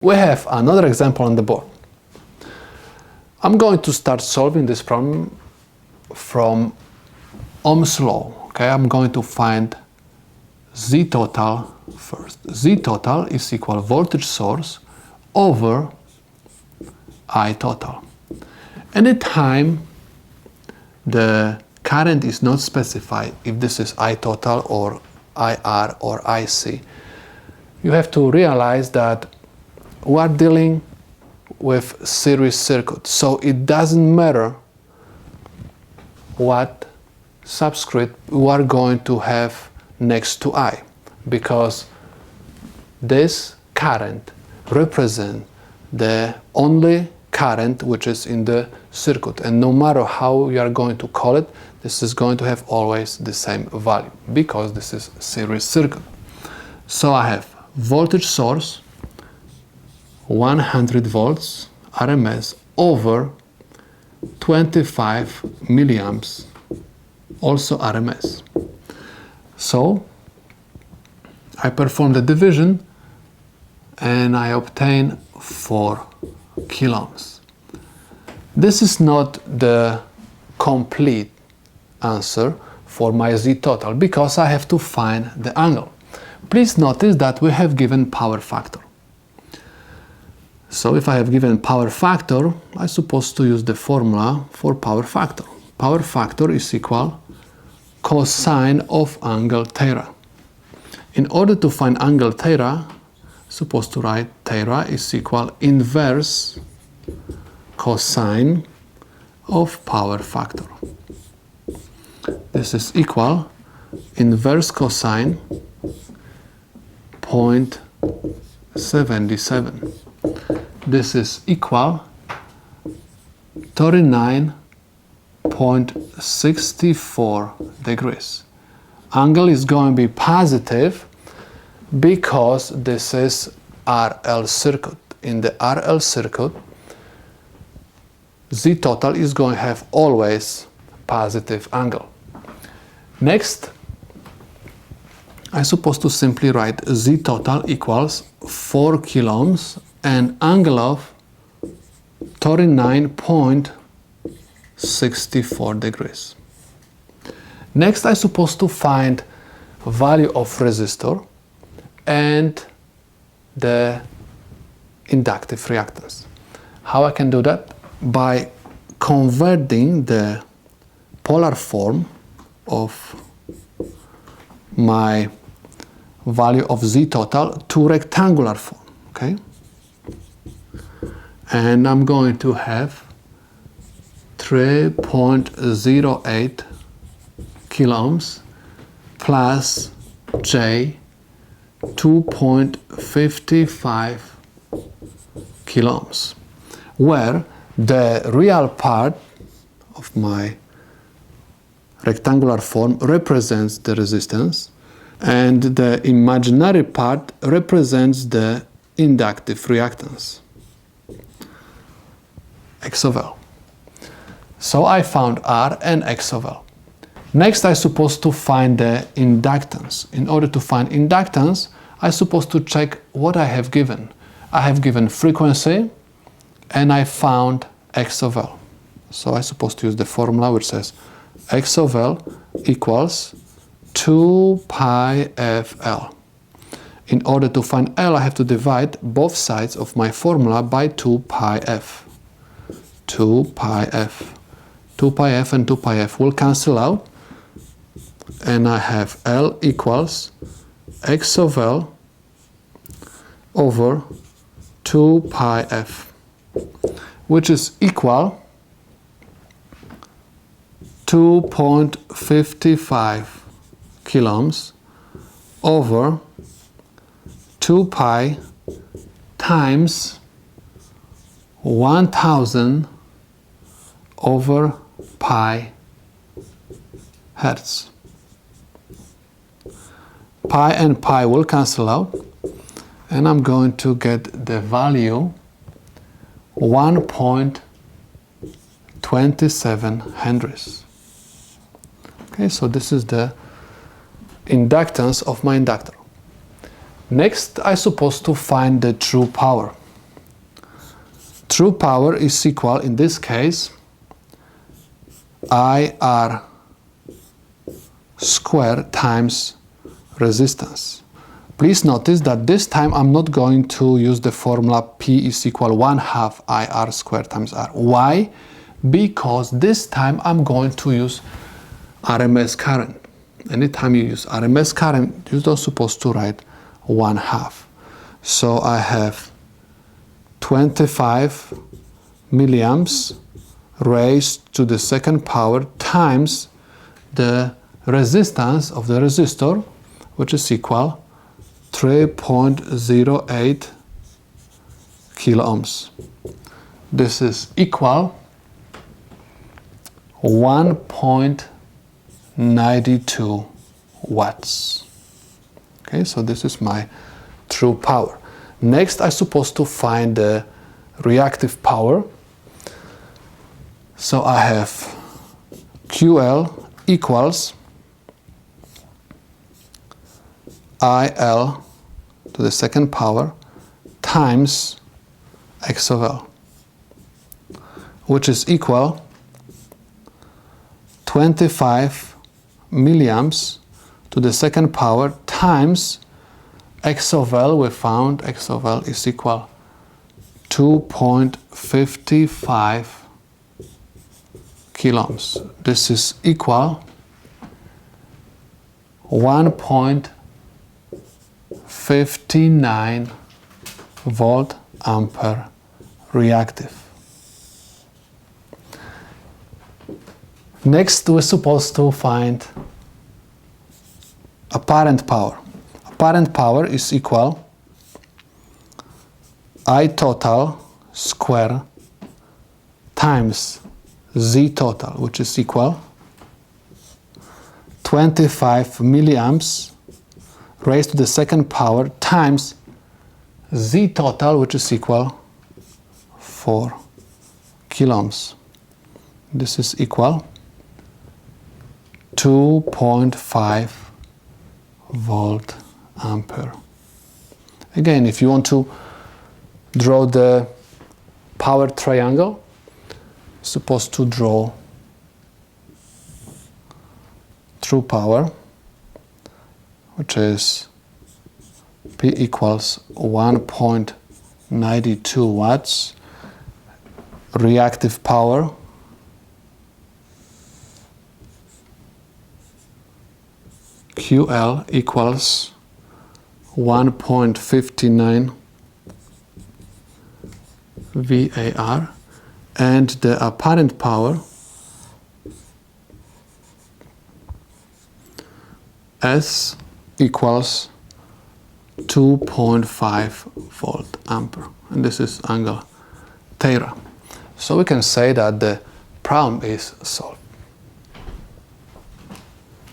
We have another example on the board. I'm going to start solving this problem from Ohm's law. Okay, I'm going to find Z total first. Z total is equal voltage source over I total. Anytime the current is not specified, if this is I total or IR or IC, you have to realize that we are dealing with series circuit, so it doesn't matter what subscript we are going to have next to I, because this current represents the only current which is in the circuit, and no matter how you are going to call it, this is going to have always the same value because this is series circuit. So I have voltage source 100 volts RMS over 25 milliamps also RMS. So I perform the division and I obtain 4 kilo ohms. This is not the complete answer for my Z total because I have to find the angle. Please notice that we have given power factor. So if I have given power factor, I'm supposed to use the formula for power factor. Power factor is equal cosine of angle theta. In order to find angle theta, I'm supposed to write theta is equal inverse cosine of power factor. This is equal inverse cosine 0.77. This is equal 39.64 degrees. Angle is going to be positive because this is RL circuit. In the RL circuit, Z total is going to have always positive angle. Next, I'm supposed to simply write Z total equals 4 kilo ohms and angle of 39.64 degrees. Next, I'm supposed to find value of resistor and the inductive reactance. How I can do that? By converting the polar form of my value of Z total to rectangular form, okay? And I'm going to have 3.08 kilo ohms plus J 2.55 kilo ohms, where the real part of my rectangular form represents the resistance and the imaginary part represents the inductive reactance, X of L. So I found R and X of L. Next, I'm supposed to find the inductance. In order to find inductance, I'm supposed to check what I have given. I have given frequency and I found X of L. So I'm supposed to use the formula which says X of L equals 2 pi FL. In order to find L, I have to divide both sides of my formula by 2 pi F. 2 pi F. 2 pi F and 2 pi F will cancel out, and I have L equals X of L over 2 pi F, which is equal 2.55 kilo ohms over 2 pi times 1000 over pi hertz. Pi and pi will cancel out, and I'm going to get the value 1.27 henries. Okay, so this is the inductance of my inductor. Next, I'm supposed to find the true power. true power is equal, in this case, IR square times resistance. Please notice that this time I'm not going to use the formula P is equal 1/2 IR square times R. Why? Because this time I'm going to use RMS current. Anytime you use RMS current, you're not supposed to write 1/2. So I have 25 milliamps raised to the second power times the resistance of the resistor, which is equal 3.08 kilo ohms. This is equal 1.92 watts. Okay, so this is my true power. Next, I'm supposed to find the reactive power. So I have QL equals IL to the second power times X of L, which is equal 25 milliamps to the second power times X of L. We found X of L is equal 2.55 kilo ohms. This is equal 1.59 volt ampere reactive. Next, we're supposed to find apparent power. Apparent power is equal I total square times Z total, which is equal 25 milliamps raised to the second power times Z total, which is equal 4 kilo ohms. This is equal 2.5 volt ampere. Again, if you want to draw the power triangle, you're supposed to draw true power, which is P equals 1.92 watts, reactive power QL equals 1.59 VAR, and the apparent power S equals 2.5 volt ampere, and this is angle theta. So we can say that the problem is solved.